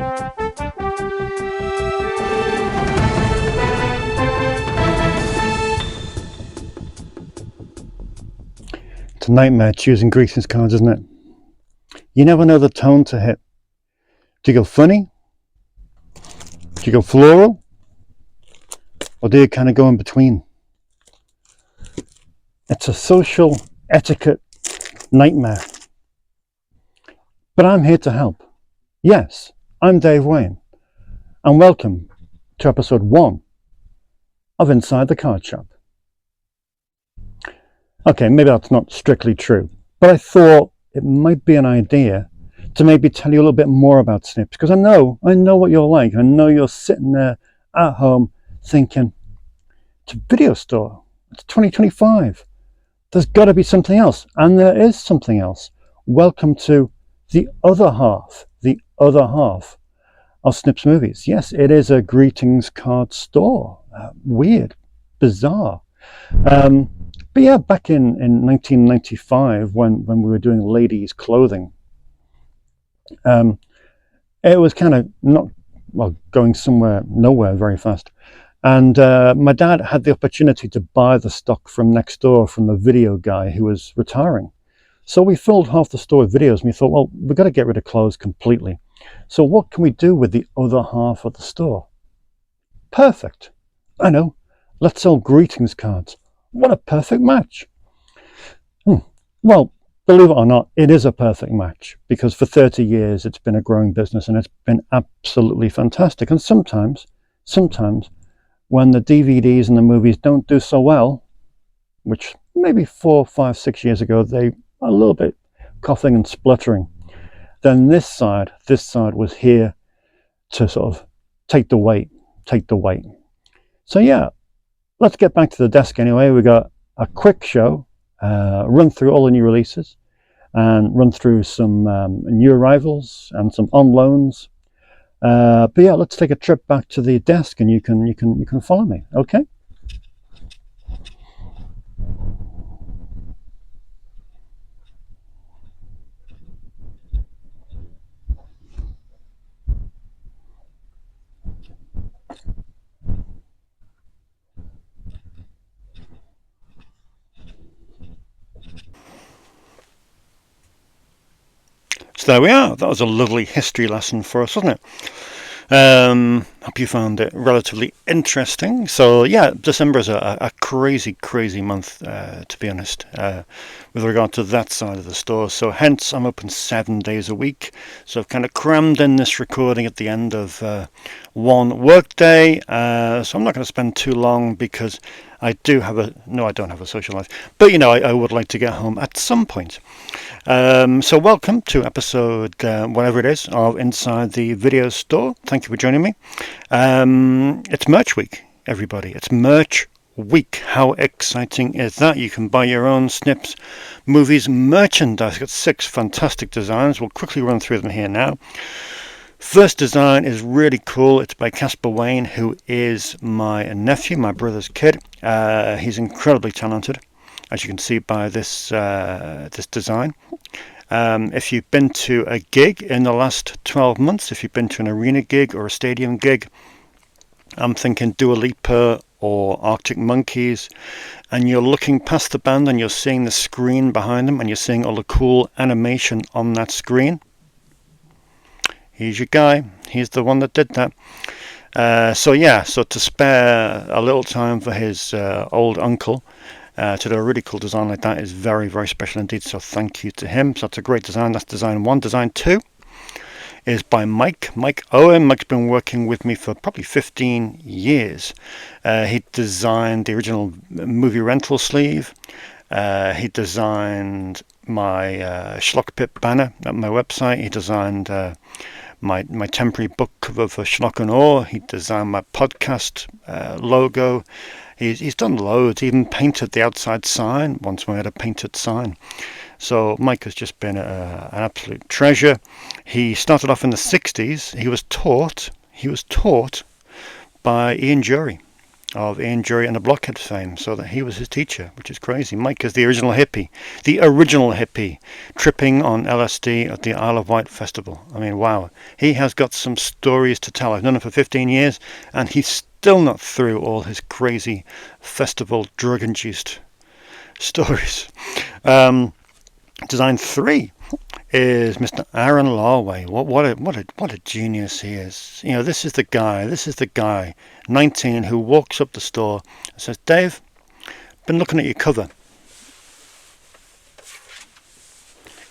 It's a nightmare choosing greetings cards, isn't it? You never know the tone to hit. Do you go funny? Do you go floral? Or do you kind of go in between? It's a social etiquette nightmare. But I'm here to help. Yes, I'm Dave Wain. And welcome to episode 1 of Inside the Card Shop. Okay, maybe that's not strictly true, but I thought it might be an idea to maybe tell you a little bit more about Snips, because I know what you're like. I know you're sitting there at home thinking, it's a video store, it's 2025, there's got to be something else, and there is something else. Welcome to the other half of Snips Movies. Yes, it is a greetings card store. Weird, bizarre. But yeah, back in 1995, when we were doing ladies' clothing, it was kind of going nowhere very fast. And my dad had the opportunity to buy the stock from next door from the video guy who was retiring. So we filled half the store with videos, and we thought, well, we've got to get rid of clothes completely. So what can we do with the other half of the store? Perfect. I know. Let's sell greetings cards. What a perfect match. Well, believe it or not, it is a perfect match, because for 30 years it's been a growing business and it's been absolutely fantastic. And sometimes when the DVDs and the movies don't do so well, which maybe 4, 5, 6 years ago they were a little bit coughing and spluttering, then this side was here to sort of take the weight. So yeah, let's get back to the desk anyway. We got a quick show, run through all the new releases, and run through some new arrivals and some on loans. But yeah, let's take a trip back to the desk, and you can follow me, okay? So there we are. That was a lovely history lesson for us, wasn't it? Hope you found it relatively interesting. So yeah, December is a crazy month, to be honest, with regard to that side of the store. So hence I'm open 7 days a week. So I've kind of crammed in this recording at the end of one work day. So I'm not going to spend too long, because I don't have a social life, but I would like to get home at some point. So welcome to episode whatever it is of Inside the Video Store. Thank you for joining me. It's merch week, everybody. It's merch week. How exciting is that? You can buy your own Snips Movies merchandise. I've got 6 fantastic designs. We'll quickly run through them here now. First design is really cool. It's by Casper Wayne, who is my nephew, my brother's kid. He's incredibly talented, as you can see by this design. If you've been to a gig in the last 12 months, if you've been to an arena gig or a stadium gig, I'm thinking Dua Lipa or Arctic Monkeys, and you're looking past the band and you're seeing the screen behind them, and you're seeing all the cool animation on that screen. He's your guy. He's the one that did that. So to spare a little time for his old uncle to do a really cool design like that is very, very special indeed. So thank you to him. So that's a great design. That's design 1. Design 2 is by Mike Owen. Mike's been working with me for probably 15 years. He designed the original movie rental sleeve. He designed my Schlock Pit banner at my website. He designed my temporary book cover for Schlock and Awe. He designed my podcast logo. He's done loads. He even painted the outside sign once we had a painted sign. So Mike has just been an absolute treasure. He started off in the 60s. He was taught by Ian Jury. of Ian Dury and the Blockhead fame, so that he was his teacher, which is crazy. Mike is the original hippie, tripping on LSD at the Isle of Wight festival. I mean, wow, he has got some stories to tell. I've known him for 15 years, and he's still not through all his crazy festival drug-induced stories. Design 3 is Mr. Aaron Larway. What a genius he is. You know, this is the guy, 19, who walks up the store and says, Dave, been looking at your cover.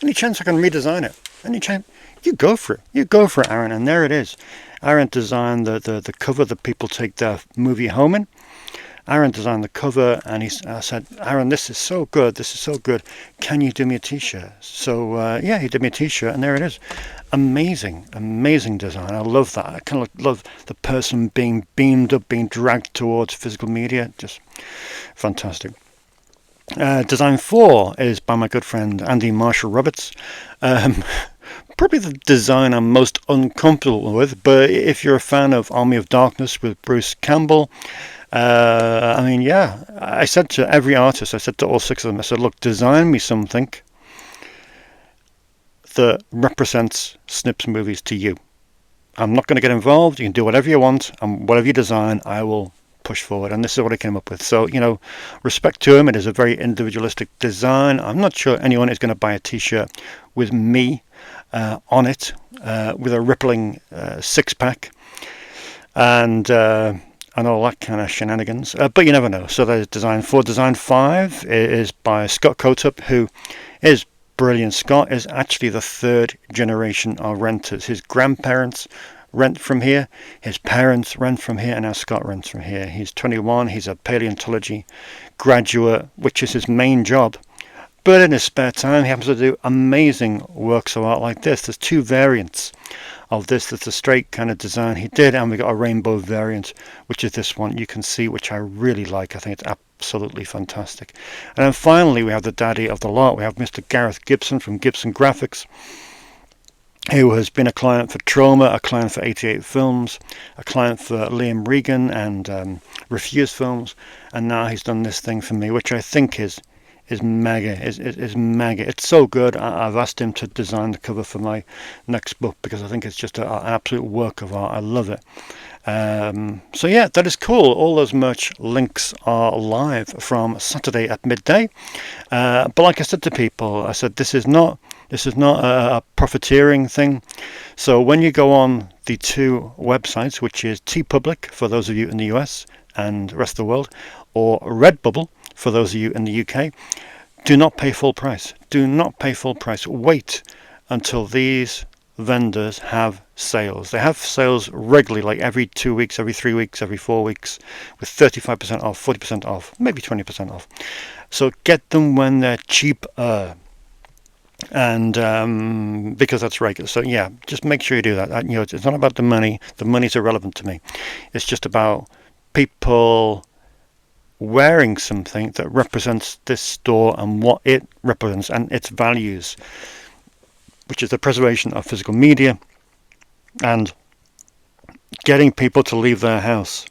Any chance I can redesign it? Any chance? You go for it, Aaron. And there it is. Aaron designed the cover that people take their movie home in. Aaron designed the cover, and I said, Aaron, this is so good. Can you do me a t-shirt? So, yeah, he did me a t-shirt, and there it is. Amazing design. I love that. I kind of love the person being beamed up, being dragged towards physical media. Just fantastic. Design 4 is by my good friend Andy Marshall Roberts. Probably the design I'm most uncomfortable with, but if you're a fan of Army of Darkness with Bruce Campbell, I mean, yeah, I said to every artist, I said to all 6 of them, I said, look, design me something that represents Snips Movies to you. I'm not going to get involved. You can do whatever you want, and whatever you design, I will push forward. And this is what I came up with. So, you know, respect to him. It is a very individualistic design. I'm not sure anyone is going to buy a t-shirt with me on it, with a rippling six-pack. And all that kind of shenanigans. But you never know. So there's Design 4. Design 5 is by Scott Cotup, who is brilliant. Scott is actually the 3rd generation of renters. His grandparents rent from here, his parents rent from here, and now Scott rents from here. He's 21. He's a paleontology graduate, which is his main job. But in his spare time, he happens to do amazing works of art like this. There's 2 variants of this. That's a straight kind of design he did, and we got a rainbow variant, which is this one you can see, which I really like. I think it's absolutely fantastic. And then finally we have the daddy of the lot. We have Mr. Gareth Gibson from Gibson Graphics, who has been a client for Trauma, a client for 88 Films, a client for Liam Regan and Refuse Films, and now he's done this thing for me, which I think is mega. Is mega. It's so good. I've asked him to design the cover for my next book because I think it's just an absolute work of art. I love it. So yeah, that is cool. All those merch links are live from Saturday at midday. But like I said to people, I said this is not a profiteering thing. So when you go on the 2 websites, which is TeePublic for those of you in the US and the rest of the world, or Redbubble for those of you in the UK, do not pay full price. Do not pay full price. Wait until these vendors have sales. They have sales regularly, like every 2 weeks, every 3 weeks, every 4 weeks, with 35% off, 40% off, maybe 20% off. So get them when they're cheaper. And because that's regular. So yeah, just make sure you do that. You know, it's not about the money. The money's irrelevant to me. It's just about people wearing something that represents this store and what it represents and its values, which is the preservation of physical media and getting people to leave their house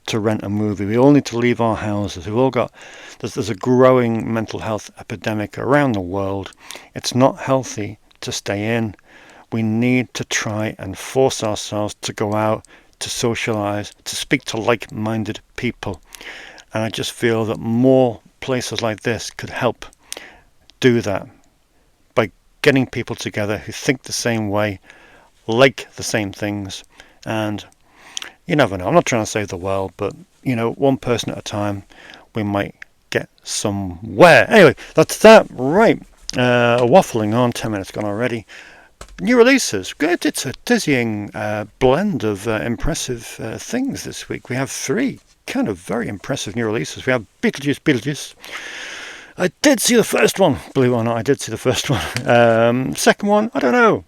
to rent a movie. We all need to leave our houses. We've all got, there's a growing mental health epidemic around the world. It's not healthy to stay in. We need to try and force ourselves to go out, to socialize, to speak to like-minded people. And I just feel that more places like this could help do that by getting people together who think the same way, like the same things. And you never know. I'm not trying to save the world, but, you know, one person at a time, we might get somewhere. Anyway, that's that. Right. Waffling on. 10 minutes gone already. New releases. Good. It's a dizzying blend of impressive things this week. We have 3 kind of very impressive new releases. We have Beetlejuice. I did see the first one. Believe it or not, I did see the first one. Second one, I don't know.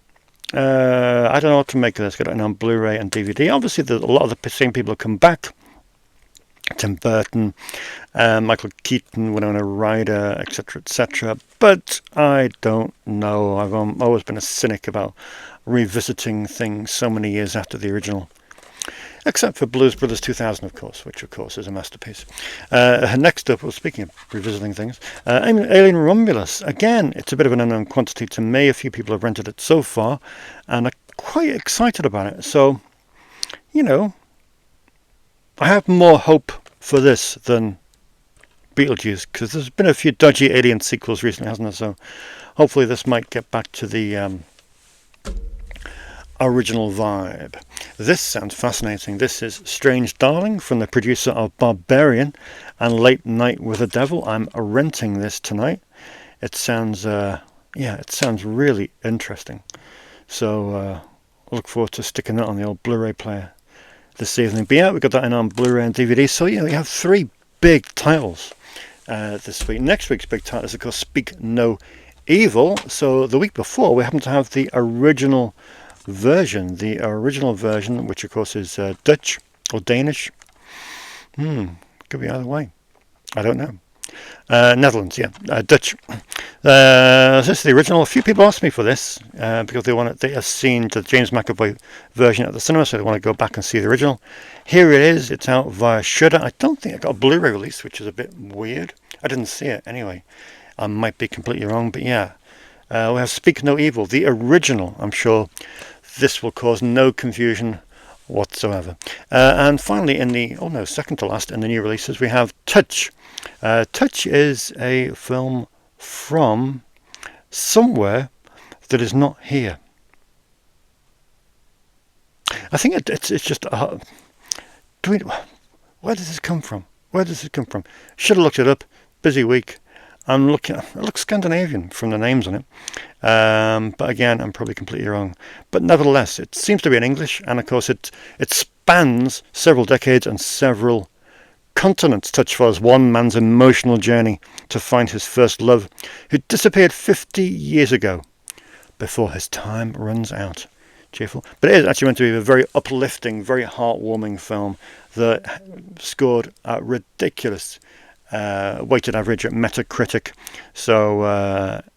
I don't know what to make of this. Got it on Blu-ray and DVD. Obviously, a lot of the same people have come back. Tim Burton, Michael Keaton, Winona Ryder, etc. But I don't know. I've always been a cynic about revisiting things so many years after the original Except for Blues Brothers 2000, of course, which of course is a masterpiece. Next up, well, speaking of revisiting things, Alien Romulus. Again, it's a bit of an unknown quantity to me. A few people have rented it so far, and are quite excited about it. So, you know, I have more hope for this than Beetlejuice, because there's been a few dodgy Alien sequels recently, hasn't there? So hopefully this might get back to the original vibe. This sounds fascinating. This is Strange Darling from the producer of Barbarian and Late Night with the Devil. I'm renting this tonight. It sounds, it sounds really interesting. So I look forward to sticking that on the old Blu-ray player this evening. But yeah, we got that in on Blu-ray and DVD. So yeah, we have 3 big titles this week. Next week's big title is, of course, Speak No Evil. So the week before, we happen to have the original version, which of course is Dutch or Danish. Could be either way. I don't know. Netherlands, Dutch. This is the original. A few people asked me for this because they have seen the James McAvoy version at the cinema, so they want to go back and see the original. Here it is. It's out via Shudder. I don't think it got a Blu-ray release, which is a bit weird. I didn't see it anyway. I might be completely wrong, but yeah. We have Speak No Evil, the original. I'm sure this will cause no confusion whatsoever. And finally, second to last in the new releases, we have Touch. Touch is a film from somewhere that is not here. I think it's just... where does this come from? Should have looked it up. Busy week. I'm looking. It looks Scandinavian from the names on it, but again, I'm probably completely wrong. But nevertheless, it seems to be in English, and of course, it spans several decades and several continents. Touch follows one man's emotional journey to find his first love, who disappeared 50 years ago, before his time runs out. Cheerful, but it is actually meant to be a very uplifting, very heartwarming film that scored a ridiculous weighted average at Metacritic. So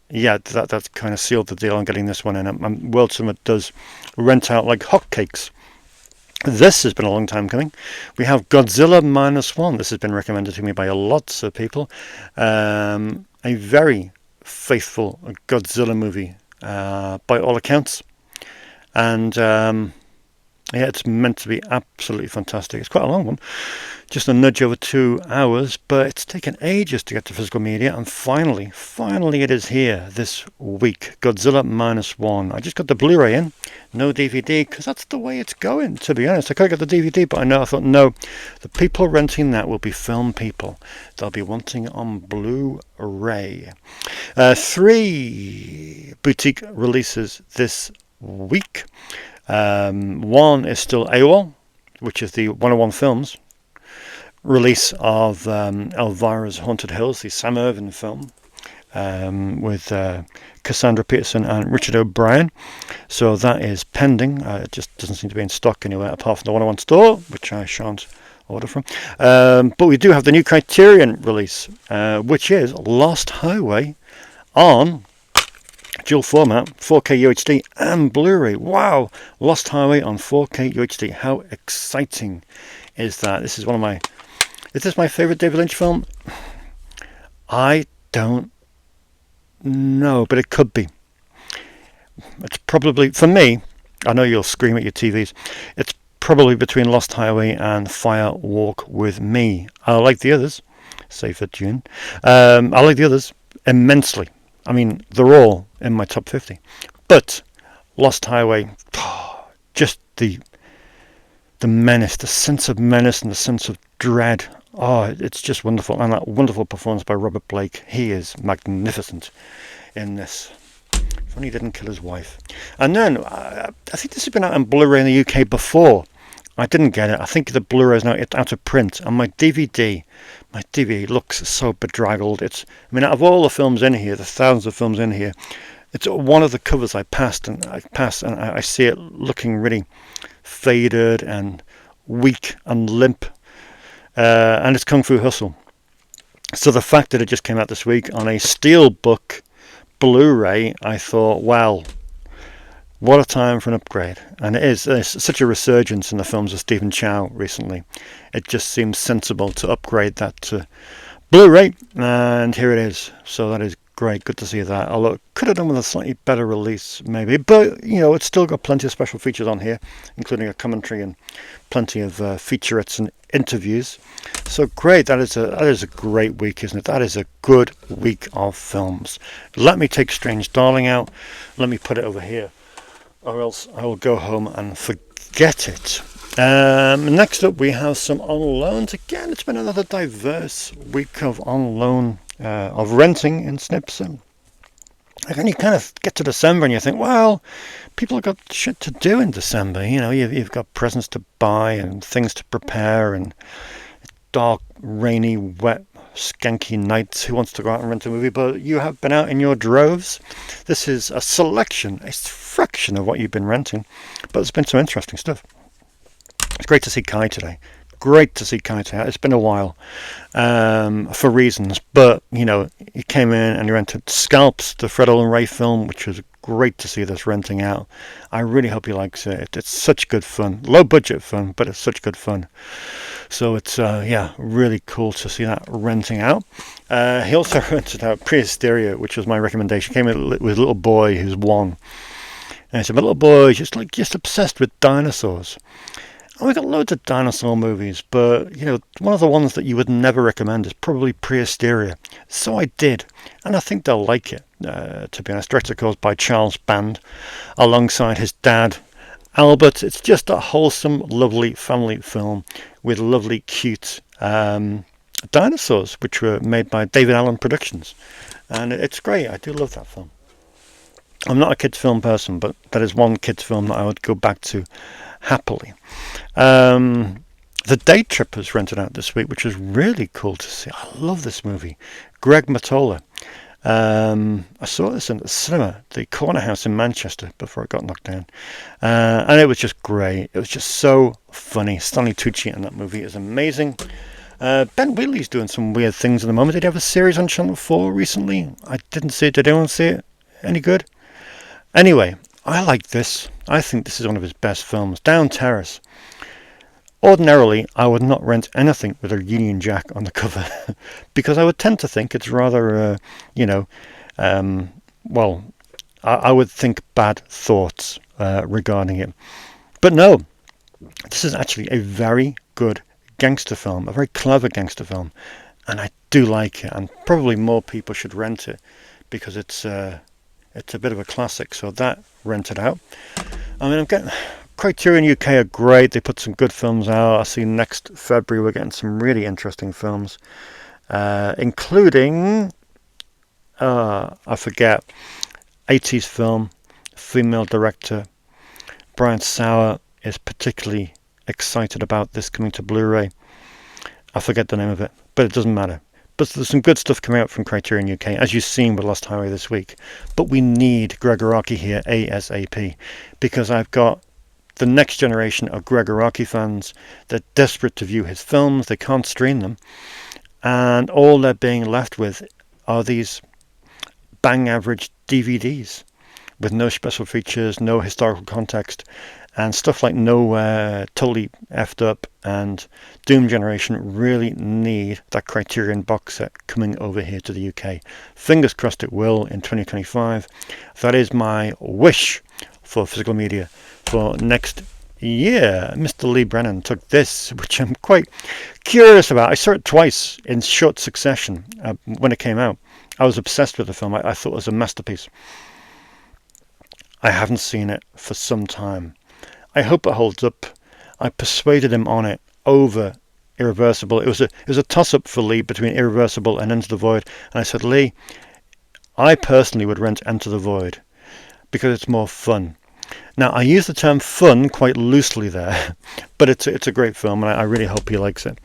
that kind of sealed the deal on getting this one in. And World Cinema does rent out like hotcakes. This has been a long time coming. We have Godzilla -1. This has been recommended to me by lots of people. A very faithful Godzilla movie by all accounts. And it's meant to be absolutely fantastic. It's quite a long one, just a nudge over 2 hours, but it's taken ages to get to physical media, and finally it is here this week. Godzilla -1. I just got the Blu-ray in, no DVD, because that's the way it's going, to be honest. I could have got the DVD, but I thought, no, the people renting that will be film people. They'll be wanting it on Blu-ray. 3 boutique releases this week. One is still AWOL, which is the 101 Films release of Elvira's Haunted Hills, the Sam Irvin film, with Cassandra Peterson and Richard O'Brien. So that is pending. It just doesn't seem to be in stock anywhere apart from the 101 store, which I shan't order from. But we do have the new Criterion release, which is Lost Highway on dual format, 4K UHD and Blu-ray. Wow! Lost Highway on 4K UHD. How exciting is that? This is is this my favourite David Lynch film? I don't know, but it could be. It's probably, for me, I know you'll scream at your TVs, it's probably between Lost Highway and Fire Walk with Me. I like the others, save for June. I like the others immensely. I mean, they're all in my top 50. But Lost Highway, just the menace, the sense of menace and the sense of dread. Oh, it's just wonderful. And that wonderful performance by Robert Blake. He is magnificent in this. If only he didn't kill his wife. And then, I think this has been out on Blu-ray in the UK before. I didn't get it. I think the Blu-ray is now out of print. And my DVD looks so bedraggled. Out of all the films in here, the thousands of films in here, it's one of the covers I passed and I see it looking really faded and weak and limp. And it's Kung Fu Hustle. So the fact that it just came out this week on a Steelbook Blu-ray, I thought, well, What a time for an upgrade. And it is. There's such a resurgence in the films of Stephen Chow recently. It just seems sensible to upgrade that to Blu-ray, and here it is. So that is great. Good to see that. Although it could have done with a slightly better release, maybe. But, it's still got plenty of special features on here, including a commentary and plenty of featurettes and interviews. So great. That is a great week, isn't it? That is a good week of films. Let me take Strange Darling out. Let me put it over here, or else I will go home and forget it. Next up, we have some on loans. Again, it's been another diverse week of on loan, of renting in Snips. And then you kind of get to December and you think, well, people have got shit to do in December. You've got presents to buy and things to prepare and dark, rainy, wet, skanky nights. Who wants to go out and rent a movie? But you have been out in your droves. This is a selection, a fraction of what you've been renting. But there's been some interesting stuff. It's great to see Kai today. Great to see Kai today. It's been a while, for reasons, but he came in and he rented Scalps, the Fred Olen Ray film, which was great to see this renting out. I really hope he likes it. It's such good fun, low budget fun, but it's such good fun. So it's really cool to see that renting out. He also rented out Prehysteria, which was my recommendation. Came in with a little boy who's 1, and he said, my little boy is just obsessed with dinosaurs. And we've got loads of dinosaur movies, but, one of the ones that you would never recommend is probably Prehysteria. So I did, and I think they'll like it, to be honest. Directed, of course, by Charles Band, alongside his dad, Albert. It's just a wholesome, lovely family film with lovely, cute dinosaurs, which were made by David Allen Productions. And it's great. I do love that film. I'm not a kids' film person, but that is one kids' film that I would go back to happily. The Day Trippers rented out this week, which was really cool to see. I love this movie. Greg Mottola. I saw this in the cinema, the Corner House in Manchester, before it got knocked down. And it was just great. It was just so funny. Stanley Tucci in that movie is amazing. Ben Wheatley's doing some weird things at the moment. Did he have a series on Channel 4 recently? I didn't see it. Did anyone see it? Any good? Anyway, I like this. I think this is one of his best films. Down Terrace. Ordinarily, I would not rent anything with a Union Jack on the cover because I would tend to think it's rather, I would think bad thoughts regarding it. But no, this is actually a very good gangster film, a very clever gangster film, and I do like it, and probably more people should rent it because it's a bit of a classic. So that rented out. I mean, I'm getting Criterion UK are great. They put some good films out. I see next February we're getting some really interesting films, including I forget, 80s film, female director. Brian Sauer is particularly excited about this coming to Blu-ray. I forget the name of it, but it doesn't matter. But there's some good stuff coming out from Criterion UK, as you've seen with Lost Highway this week. But we need Greg Araki here ASAP, because I've got the next generation of Greg Araki fans. They're desperate to view his films. They can't stream them. And all they're being left with are these bang average DVDs with no special features, no historical context, and stuff like Nowhere, Totally Effed Up, and Doom Generation really need that Criterion box set coming over here to the UK. Fingers crossed it will in 2025. That is my wish for physical media for next year. Mr. Lee Brennan took this, which I'm quite curious about. I saw it twice in short succession when it came out. I was obsessed with the film. I thought it was a masterpiece. I haven't seen it for some time. I hope it holds up. I persuaded him on it over Irreversible. It was a toss-up for Lee between Irreversible and Enter the Void. And I said, Lee, I personally would rent Enter the Void because it's more fun. Now, I use the term fun quite loosely there, but it's a great film, and I really hope he likes it.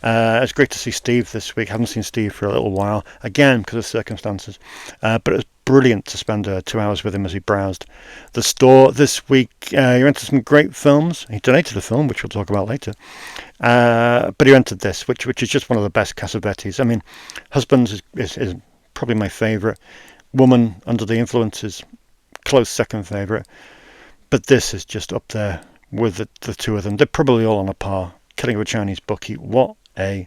It's great to see Steve this week. I haven't seen Steve for a little while, again, because of circumstances. But it was brilliant to spend 2 hours with him as he browsed the store this week. He rented some great films. He donated a film, which we'll talk about later. But he rented this, which is just one of the best Cassavetes. I mean, Husbands is probably my favourite. Woman Under the Influence is close second favourite. But this is just up there with the two of them. They're probably all on a par. Killing of a Chinese Bookie. What a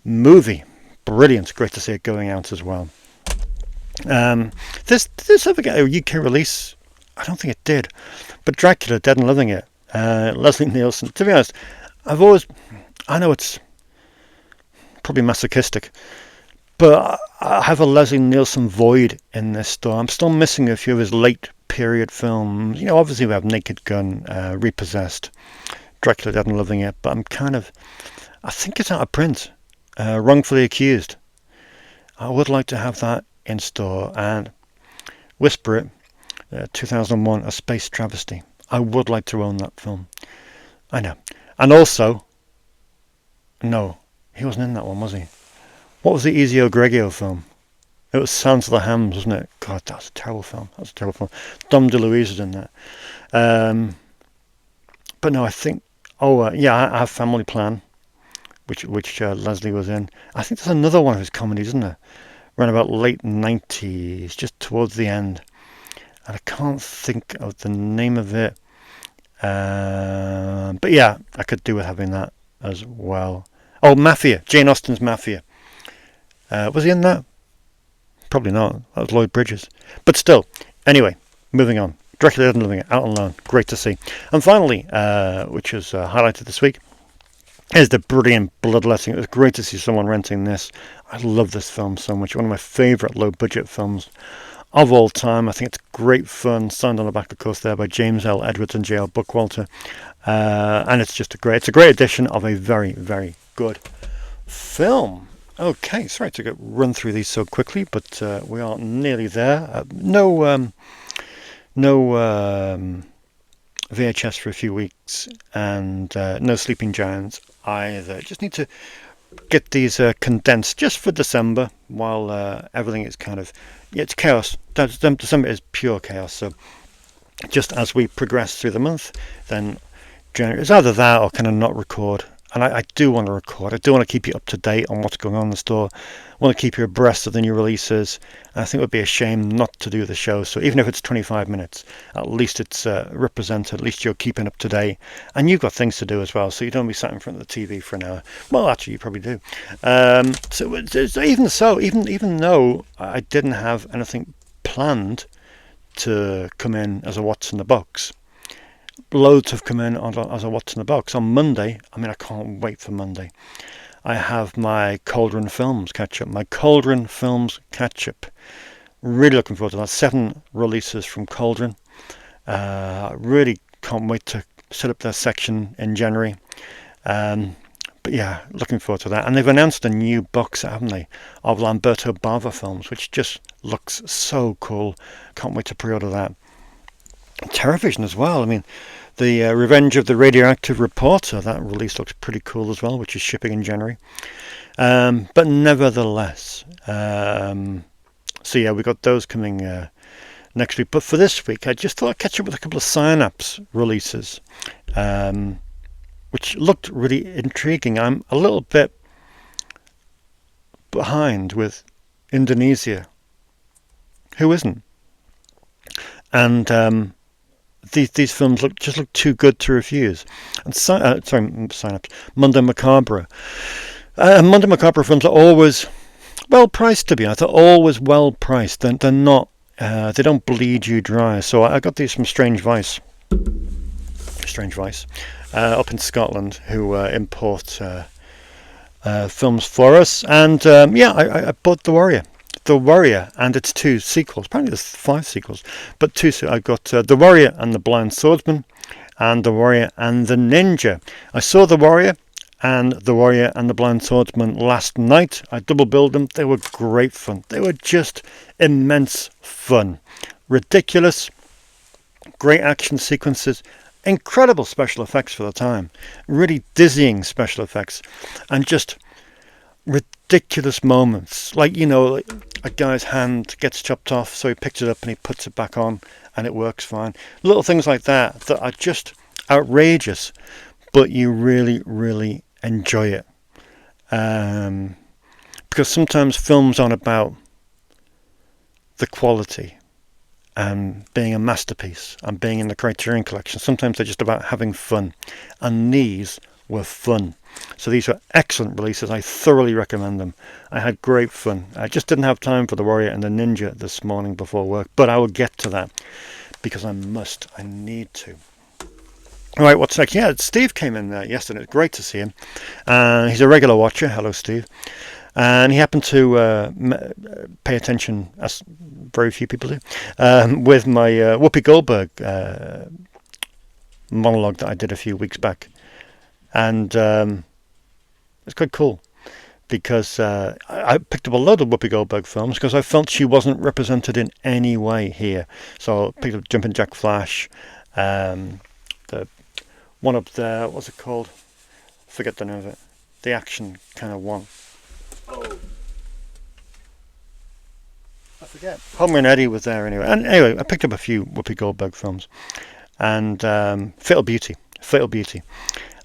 movie. Brilliant. Great to see it going out as well. This ever get a UK release? I don't think it did. But Dracula, Dead and Loving It. Leslie Nielsen. To be honest, I know it's probably masochistic, but I have a Leslie Nielsen void in this store. I'm still missing a few of his late period films. Obviously we have Naked Gun, Repossessed, Dracula, Dead and Loving It, but I think it's out of print. Wrongfully Accused. I would like to have that in store. And Whisper It, 2001, A Space Travesty. I would like to own that film. I know. And also, no, he wasn't in that one, was he? What was the Ezio Greggio film? It was Silence of the Hams, wasn't it? God, that was a terrible film. Dom DeLuise was in that. But no, I think... I have Family Plan, which Leslie was in. I think there's another one of his comedies, isn't there? Around about late 90s, just towards the end. And I can't think of the name of it. But yeah, I could do with having that as well. Oh, Mafia. Jane Austen's Mafia. Was he in that? Probably not. That was Lloyd Bridges. But still. Anyway, moving on. Dracula Dead and Loving It, out on loan. Great to see. And finally, which was highlighted this week, is the brilliant Bloodletting. It was great to see someone renting this. I love this film so much. One of my favourite low-budget films of all time. I think it's great fun. Signed on the back, of course, there by James L. Edwards and J.L. Bookwalter. And it's a great edition of a very, very good film. Okay, sorry to run through these so quickly, but we are nearly there. No VHS for a few weeks, and no Sleeping Giants either. Just need to get these condensed just for December, while everything is it's chaos. December is pure chaos, so just as we progress through the month, then January is either that or kind of not record. And I do want to record. I do want to keep you up to date on what's going on in the store. I want to keep you abreast of the new releases. And I think it would be a shame not to do the show. So even if it's 25 minutes, at least it's represented. At least you're keeping up to date. And you've got things to do as well. So you don't be sat in front of the TV for an hour. Well, actually, you probably do. Even though I didn't have anything planned to come in as a What's in the Box, loads have come in as a What's in the Box. On Monday, I can't wait for Monday. I have my Cauldron Films catch-up. Really looking forward to that. 7 releases from Cauldron. Really can't wait to set up their section in January. But yeah, looking forward to that. And they've announced a new box, haven't they, of Lamberto Bava films, which just looks so cool. Can't wait to pre-order that. Television as well. The Revenge of the Radioactive Reporter, that release looks pretty cool as well, which is shipping in January. But nevertheless, we got those coming next week. But for this week, I just thought I'd catch up with a couple of Synapse releases, which looked really intriguing. I'm a little bit behind with Indonesia. Who isn't? And these films look too good to refuse. And Synapse, Mondo Macabro. Mondo Macabro films are always well priced. To be honest, they're always well priced. They're not. They don't bleed you dry. So I got these from Strange Vice, up in Scotland, who import films for us. And I bought The Warrior and its 2 sequels. Apparently there's 5 sequels, but 2. I got The Warrior and the Blind Swordsman, and The Warrior and the Ninja. I saw The Warrior and The Warrior and the Blind Swordsman last night. I double billed them. They were great fun. They were just immense fun. Ridiculous, great action sequences, incredible special effects for the time, really dizzying special effects, and just ridiculous moments, like a guy's hand gets chopped off, so he picks it up and he puts it back on and it works fine. Little things like that are just outrageous, but you really, really enjoy it. Because sometimes films aren't about the quality, being a masterpiece and being in the Criterion Collection. Sometimes they're just about having fun, and these were fun. So these were excellent releases. I thoroughly recommend them. I had great fun. I just didn't have time for the Warrior and the Ninja this morning before work, but I will get to that because I need to. All right, what's next? Yeah, Steve came in yesterday. It was great to see him. He's a regular watcher. Hello, Steve. And he happened to pay attention, as very few people do, with my Whoopi Goldberg monologue that I did a few weeks back. And it's quite cool because I picked up a load of Whoopi Goldberg films because I felt she wasn't represented in any way here. So I picked up Jumpin' Jack Flash, the one up there, what's it called? Forget the name of it. The action kind of one. Oh. I forget. Homer and Eddie was there anyway. And anyway, I picked up a few Whoopi Goldberg films. And Fatal Beauty.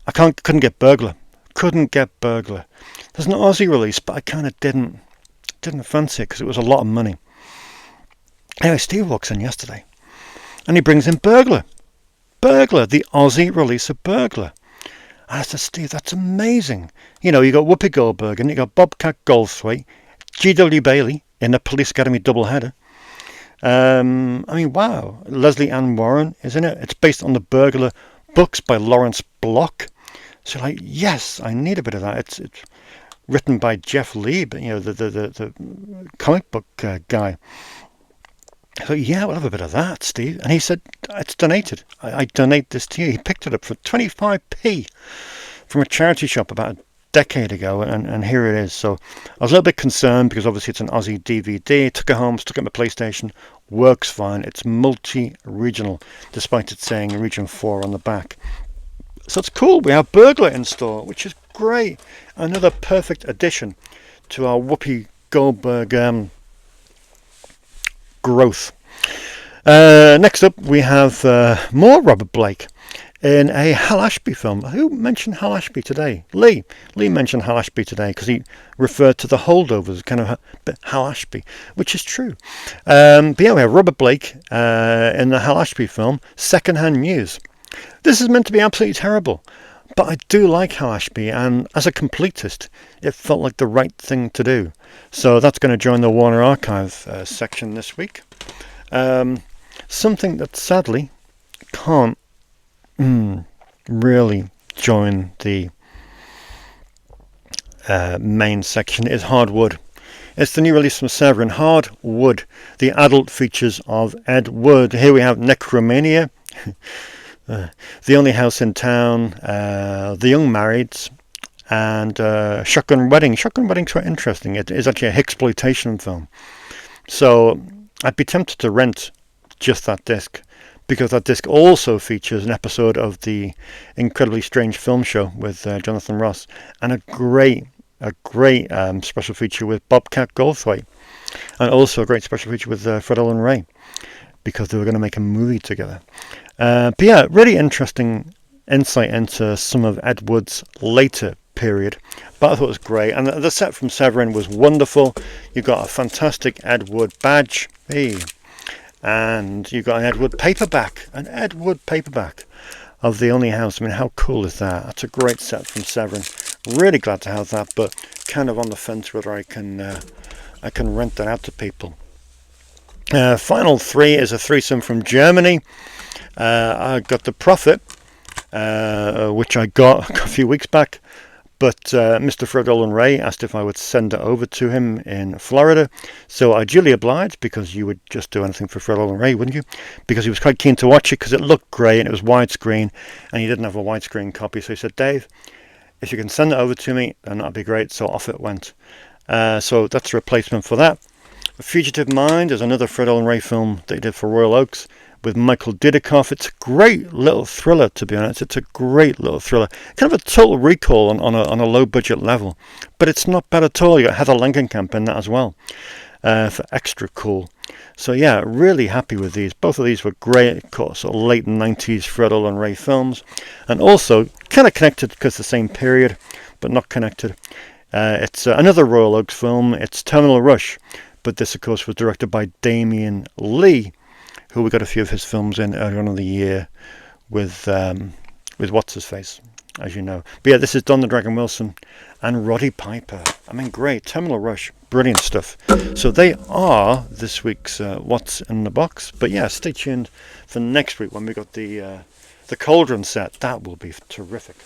I couldn't get Burglar. There's an Aussie release, but I kind of didn't fancy it because it was a lot of money. Anyway, Steve walks in yesterday and he brings in Burglar, the Aussie release of Burglar. And I said, Steve, that's amazing. You know, you got Whoopi Goldberg and you got Bobcat Goldthwait, G.W. Bailey in a Police Academy doubleheader. I mean, wow. Leslie Ann Warren is in it. It's based on the Burglar books by Lawrence Block. So, like, yes, I need a bit of that. It's written by Jeff Lee, but, you know, the comic book guy. So, yeah, we'll have a bit of that, Steve. And he said, it's donated. I donate this to you. He picked it up for 25p from a charity shop about a decade ago, and here it is. So I was a little bit concerned because obviously it's an Aussie DVD. Took it home, stuck it in my PlayStation. Works fine. It's multi-regional, despite it saying Region 4 on the back. So it's cool. We have Burglar in store, which is great. Another perfect addition to our Whoopi Goldberg growth. Next up, we have more Robert Blake in a Hal Ashby film. Who mentioned Hal Ashby today? Lee mentioned Hal Ashby today because he referred to the Holdovers, kind of Hal Ashby, which is true. But yeah, we have Robert Blake in the Hal Ashby film, Secondhand News. This is meant to be absolutely terrible, but I do like Hal Ashby, and as a completist, it felt like the right thing to do. So that's going to join the Warner Archive section this week. Something that sadly can't really join the main section is Hardwood. It's the new release from Severin, Hardwood, the adult features of Ed Wood. Here we have Necromania, The Only House in Town, The Young Marrieds, and Shotgun Wedding. Shotgun Wedding's quite interesting. It is actually a Hicksploitation film. So I'd be tempted to rent just that disc, because that disc also features an episode of the Incredibly Strange Film Show with Jonathan Ross, and a great special feature with Bobcat Goldthwait, and also a great special feature with Fred Olen Ray, because they were going to make a movie together. But yeah, really interesting insight into some of Ed Wood's later period, but I thought it was great, and the set from Severin was wonderful. You got a fantastic Ed Wood badge, hey, and you got an Ed Wood paperback of The Only House. I mean, how cool is that? That's a great set from Severin. Really glad to have that, but kind of on the fence whether I can rent that out to people. Final three is a threesome from Germany. I got The Prophet, which I got a few weeks back, but Mr. Fred Olen Ray asked if I would send it over to him in Florida, so I duly obliged, because you would just do anything for Fred Olen Ray, wouldn't you? Because he was quite keen to watch it because it looked great and it was widescreen, and he didn't have a widescreen copy, so he said, Dave, if you can send it over to me, then that'd be great. So off it went. So that's a replacement for that. Fugitive Mind is another Fred Olen Ray film that he did for Royal Oaks with Michael Dudikoff. It's a great little thriller, to be honest. It's a great little thriller. Kind of a Total Recall on a low budget level, but it's not bad at all. You got Heather Langenkamp in that as well, for extra cool. So yeah, really happy with these. Both of these were great, sort of late 90s Fred Olen Ray films, and also kind of connected because the same period, but not connected. It's another Royal Oaks film. It's Terminal Rush, but this of course was directed by Damien Lee, who we got a few of his films in earlier on in the year with what's his face, as you know. But yeah, this is Don the Dragon Wilson and Roddy Piper. I mean, great. Terminal Rush, brilliant stuff. So they are this week's What's in the Box. But yeah, stay tuned for next week when we got the Cauldron set. That will be terrific.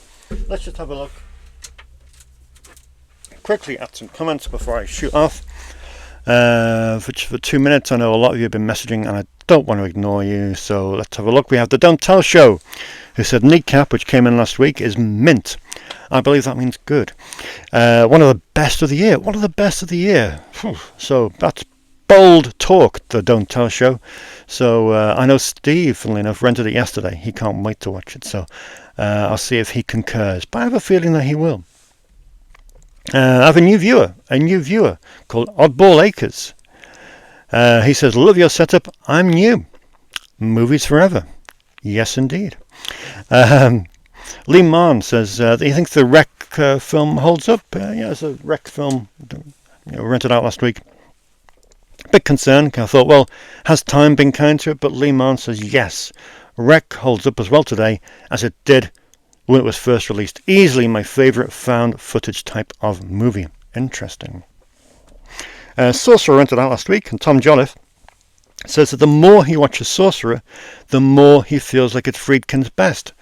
Let's just have a look quickly at some comments before I shoot off. For 2 minutes, I know a lot of you have been messaging and I don't want to ignore you, so let's have a look. We have the Don't Tell Show, who said Kneecap, which came in last week, is mint. I believe that means good. One of the best of the year. One of the best of the year. Whew. So that's bold talk, the Don't Tell Show. So I know Steve, funnily enough, rented it yesterday. He can't wait to watch it, so I'll see if he concurs. But I have a feeling that he will. I have a new viewer called Oddball Acres. He says, love your setup, I'm new. Movies forever. Yes, indeed. Lee Marn says that he thinks the Wreck film holds up. Yeah, it's a Wreck film rented out last week. Bit concerned. I thought, well, has time been kind to it? But Lee Marn says, yes, Wreck holds up as well today as it did when it was first released. Easily my favourite found footage type of movie. Interesting. Sorcerer rented out last week, and Tom Jolliffe says that the more he watches Sorcerer, the more he feels like it's Friedkin's best.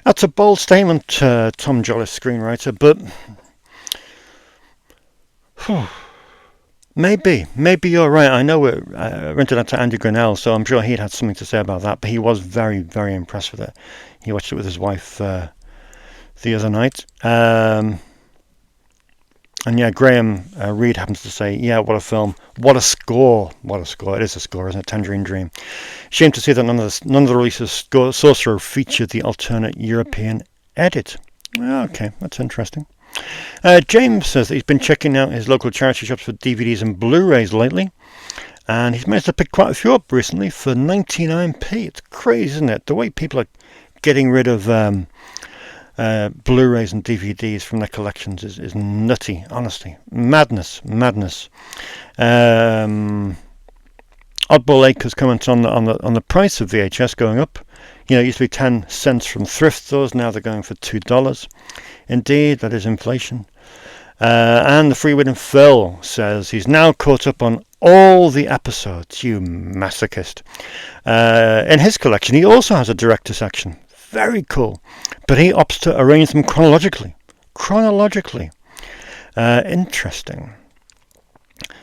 That's a bold statement, Tom Jolliffe, screenwriter, but maybe you're right. I know it rented out to Andy Grinnell, so I'm sure he'd had something to say about that, but he was very, very impressed with it. He watched it with his wife the other night. And yeah, Graham Reed happens to say, yeah, what a film. What a score. What a score. It is a score, isn't it? Tangerine Dream. Shame to see that none of the releases Sorcerer featured the alternate European edit. Okay, that's interesting. James says that he's been checking out his local charity shops for DVDs and Blu-rays lately. And he's managed to pick quite a few up recently for 99p. It's crazy, isn't it? The way people are getting rid of Blu-rays and DVDs from their collections is nutty, honestly. Madness. Oddball Acres comments on the price of VHS going up. You know, it used to be 10 cents from thrift stores, now they're going for $2. Indeed, that is inflation. And the Freewheeling Phil says he's now caught up on all the episodes, you masochist. In his collection, he also has a director section. Very cool. But he opts to arrange them chronologically. Interesting.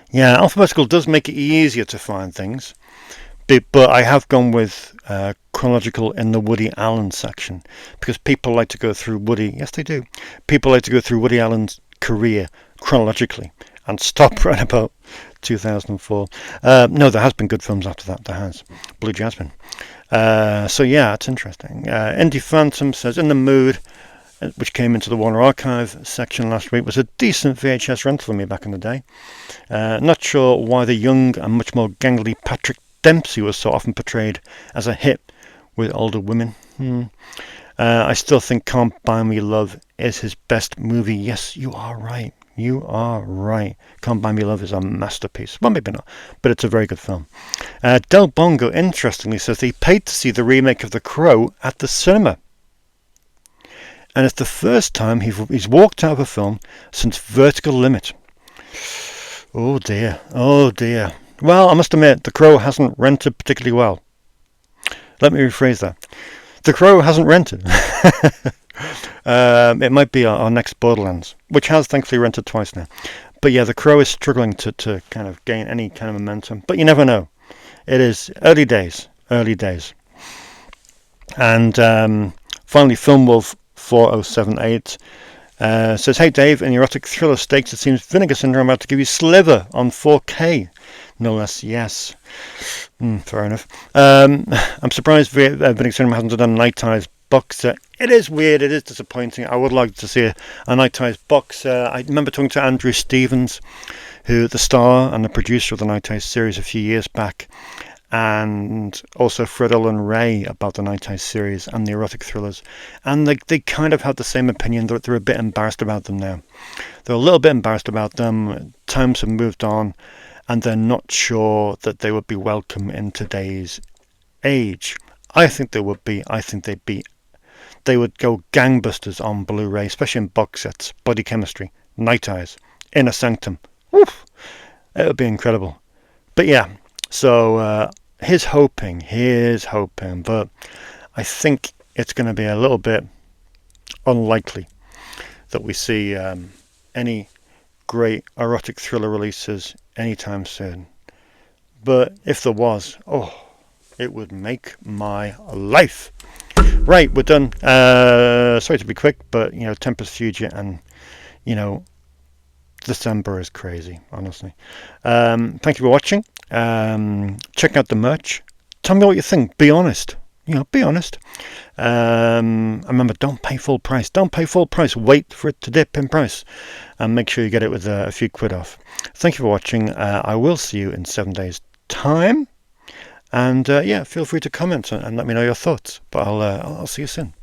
Yeah, alphabetical does make it easier to find things. But I have gone with chronological in the Woody Allen section. Because people like to go through Woody. Yes, they do. People like to go through Woody Allen's career chronologically. And stop right about 2004. No, there has been good films after that. There has. Blue Jasmine. So yeah, it's interesting. Indy Phantom says, in the mood, which came into the Warner Archive section last week, was a decent VHS rental for me back in the day. Not sure why the young and much more gangly Patrick Dempsey was so often portrayed as a hit with older women. I still think Can't Buy Me Love is his best movie. Yes, you are right. Can't Buy Me Love is a masterpiece. Well, maybe not, but it's a very good film. Del Bongo, interestingly, says he paid to see the remake of The Crow at the cinema. And it's the first time he's walked out of a film since Vertical Limit. Oh dear. Well, I must admit, The Crow hasn't rented particularly well. Let me rephrase that. The Crow hasn't rented. It might be our next Borderlands, which has thankfully rented twice now. But yeah, The Crow is struggling to kind of gain any kind of momentum. But you never know. It is early days. And finally, Film Wolf 4078 says, hey Dave, in erotic thriller stakes, it seems Vinegar Syndrome about to give you Sliver on 4K. No less, yes. Fair enough. I'm surprised Vinegar Syndrome hasn't done a Night-Eyes box set. It is weird, it is disappointing. I would like to see a Night-Eyes box. I remember talking to Andrew Stevens, who the star and the producer of the Night-Eyes series a few years back, and also Fred Olin Ray about the Night-Eyes series and the erotic thrillers. And they kind of have the same opinion. They're a bit embarrassed about them now. They're a little bit embarrassed about them. Times have moved on, and they're not sure that they would be welcome in today's age. I think they would be. I think they would go gangbusters on Blu-ray, especially in box sets. Body Chemistry, Night Eyes, Inner Sanctum. Woof, it would be incredible. But yeah, so here's hoping, but I think it's going to be a little bit unlikely that we see any great erotic thriller releases anytime soon. But if there was, it would make my life. Right, we're done. Sorry to be quick, but Tempest Fugit and December is crazy, honestly. Thank you for watching. Check out the merch. Tell me what you think. Be honest. Be honest. Remember, don't pay full price. Don't pay full price. Wait for it to dip in price, and make sure you get it with a few quid off. Thank you for watching. I will see you in 7 days' time. And feel free to comment and let me know your thoughts. But I'll see you soon.